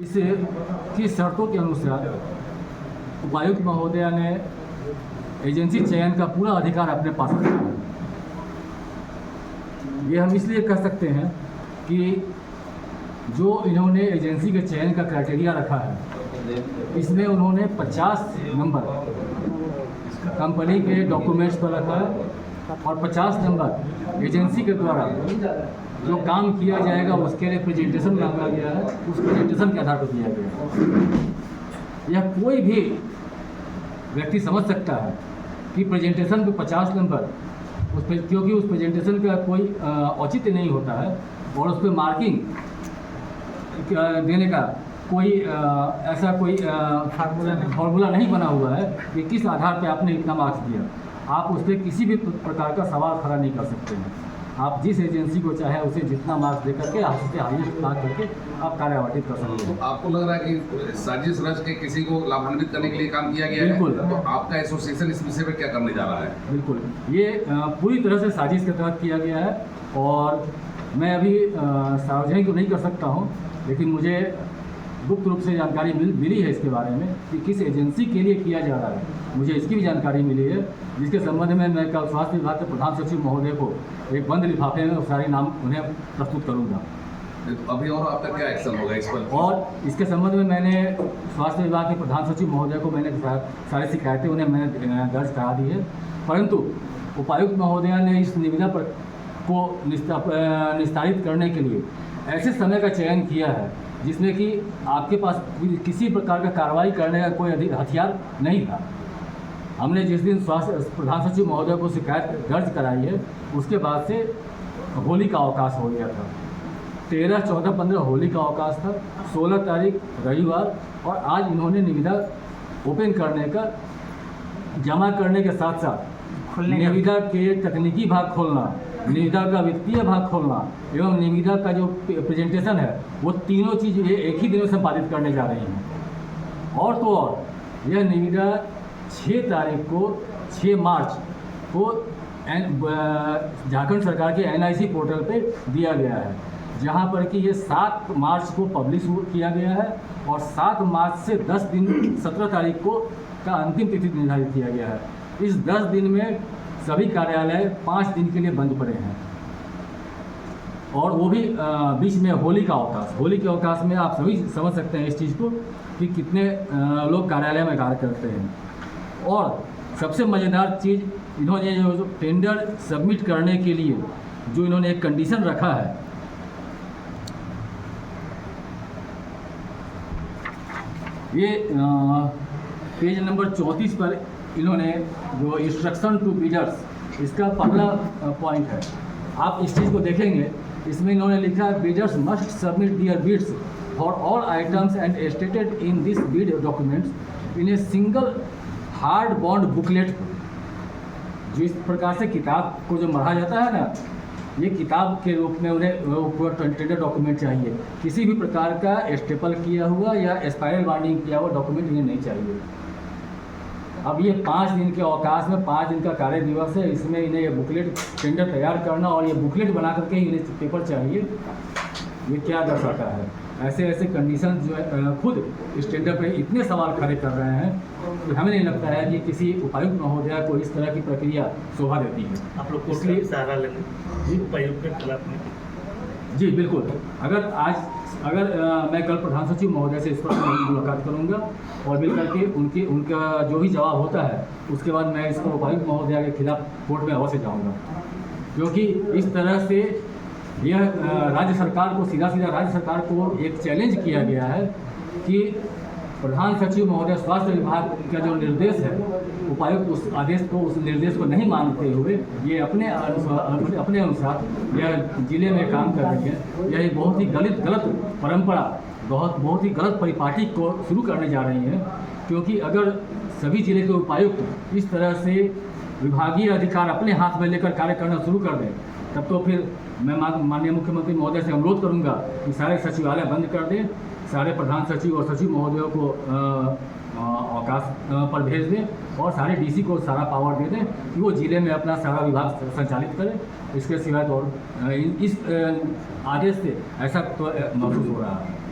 इस की शर्तों के अनुसार उपायुक्त महोदया ने एजेंसी चयन का पूरा अधिकार अपने पास रखा है। ये हम इसलिए कह सकते हैं कि जो इन्होंने एजेंसी के चयन का क्राइटेरिया रखा है, इसमें उन्होंने 50 नंबर कंपनी के डॉक्यूमेंट्स पर रखा है और 50 नंबर एजेंसी के द्वारा जो काम किया जाएगा उसके लिए प्रेजेंटेशन मांगा गया है, उस प्रेजेंटेशन के आधार पर दिया गया है। यह कोई भी व्यक्ति समझ सकता है कि प्रेजेंटेशन पे 50 नंबर उस पर, क्योंकि उस प्रेजेंटेशन का कोई औचित्य नहीं होता है और उस पर मार्किंग देने का कोई ऐसा कोई फार्मूला नहीं बना हुआ है कि किस आधार पे आपने इतना मार्क्स दिया। आप उस पर किसी भी प्रकार का सवाल खड़ा नहीं कर सकते हैं। आप जिस एजेंसी को चाहे उसे जितना मार्क्स दे करके आप उससे हाईएस्ट मार्क करके आप कार्य आवंटित कर सकते हैं। तो आपको लग रहा है कि साजिश रच के किसी को लाभान्वित करने के लिए काम किया गया है? बिल्कुल। तो आपका एसोसिएशन इस विषय पर क्या करने जा रहा है? बिल्कुल, ये पूरी तरह से साजिश के तहत किया गया है और मैं अभी सार्वजनिक तो नहीं कर सकता हूँ, लेकिन मुझे गुप्त रूप से जानकारी मिली है इसके बारे में कि किस एजेंसी के लिए किया जा रहा है। मुझे इसकी भी जानकारी मिली है, जिसके संबंध में मैं कल स्वास्थ्य विभाग के प्रधान सचिव महोदय को एक बंद लिफाफे में सारे नाम उन्हें प्रस्तुत करूंगा। तो अभी और आपका क्या एक्शन होगा इस पर? और इसके संबंध में मैंने स्वास्थ्य विभाग के प्रधान सचिव महोदय को मैंने सारी शिकायतें उन्हें मैंने दर्ज करा दी है, परंतु उपायुक्त महोदया ने इस निविदा को निस्तारित करने के लिए ऐसे समय का चयन किया है जिसमें कि आपके पास किसी प्रकार का कार्रवाई करने का कोई हथियार नहीं था। हमने जिस दिन स्वास्थ्य प्रधान सचिव महोदय को शिकायत दर्ज कराई है, उसके बाद से होली का अवकाश हो गया था। 13, 14, 15 होली का अवकाश था, 16 तारीख रविवार, और आज इन्होंने निविदा ओपन करने का, जमा करने के साथ साथ निविदा के तकनीकी भाग खोलना, निविदा का वित्तीय भाग खोलना एवं निविदा का जो प्रेजेंटेशन है वो तीनों चीज़ एक ही दिन में संपादित करने जा रही हैं। और तो और यह निविदा 6 तारीख को 6 मार्च को झारखंड सरकार के NIC पोर्टल पे दिया गया है, जहां पर कि ये 7 मार्च को पब्लिश किया गया है और 7 मार्च से 10 दिन 17 तारीख को का अंतिम तिथि निर्धारित किया गया है। इस 10 दिन में सभी कार्यालय 5 दिन के लिए बंद पड़े हैं और वो भी बीच में होली का अवकाश। होली के अवकाश में आप सभी समझ सकते हैं इस चीज़ को कि कितने लोग कार्यालय में कार्य करते हैं। और सबसे मज़ेदार चीज़, इन्होंने जो टेंडर सबमिट करने के लिए जो इन्होंने एक कंडीशन रखा है, ये पेज नंबर 34 पर इन्होंने जो इंस्ट्रक्शन टू बिडर्स, इसका पहला पॉइंट है। आप इस चीज़ को देखेंगे, इसमें इन्होंने लिखा है bidders must submit their bids for all items and stated in this bid documents in a single hard bond booklet. जिस प्रकार से किताब को जो मढ़ा जाता है ना, ये किताब के रूप में उन्हें पूरा टेंडर डॉक्यूमेंट चाहिए। किसी भी प्रकार का स्टेपल किया हुआ या स्पाइरल बाइंडिंग किया हुआ डॉक्यूमेंट इन्हें नहीं चाहिए। अब ये 5 दिन के अवकाश में 5 दिन का कार्य दिवस है, इसमें इन्हें ये बुकलेट टेंडर तैयार करना और ये बुकलेट बना करके इन्हें पेपर चाहिए, ये क्या दर्शाता है? ऐसे ऐसे कंडीशन जो है खुद इस टेंडर पर इतने सवाल खड़े कर रहे हैं कि हमें नहीं लगता है कि किसी उपायुक्त महोदया को इस तरह की प्रक्रिया शोभा देती है। आप लोग इसलिए सहारा लेंगे जी उपायुक्त के खिलाफ में? जी बिल्कुल। अगर मैं कल प्रधान सचिव महोदय से इस पर मुलाकात करूंगा और मिल करके उनका जो भी जवाब होता है उसके बाद मैं इसको उपायुक्त महोदय के खिलाफ कोर्ट में अवश्य जाऊंगा, क्योंकि इस तरह से यह राज्य सरकार को सीधा राज्य सरकार को एक चैलेंज किया गया है कि प्रधान सचिव महोदय स्वास्थ्य विभाग का जो निर्देश है, उपायुक्त उस आदेश को, उस निर्देश को नहीं मानते हुए ये अपने अनुसार यह जिले में काम कर रही है। यह एक बहुत ही गलत परंपरा, बहुत ही गलत परिपाटी को शुरू करने जा रही है, क्योंकि अगर सभी जिले के उपायुक्त इस तरह से विभागीय अधिकार अपने हाथ में लेकर कार्य करना शुरू कर दें, तब तो फिर मैं माननीय मुख्यमंत्री महोदय से अनुरोध करूंगा कि सारे सचिवालय बंद कर दें, सारे प्रधान सचिव और सचिव महोदयों को अवकाश पर भेज दें और सारे DC को सारा पावर दे दें कि वो जिले में अपना सारा विभाग संचालित करें। इसके सिवाय तो इस आदेश से ऐसा तो महसूस हो रहा है।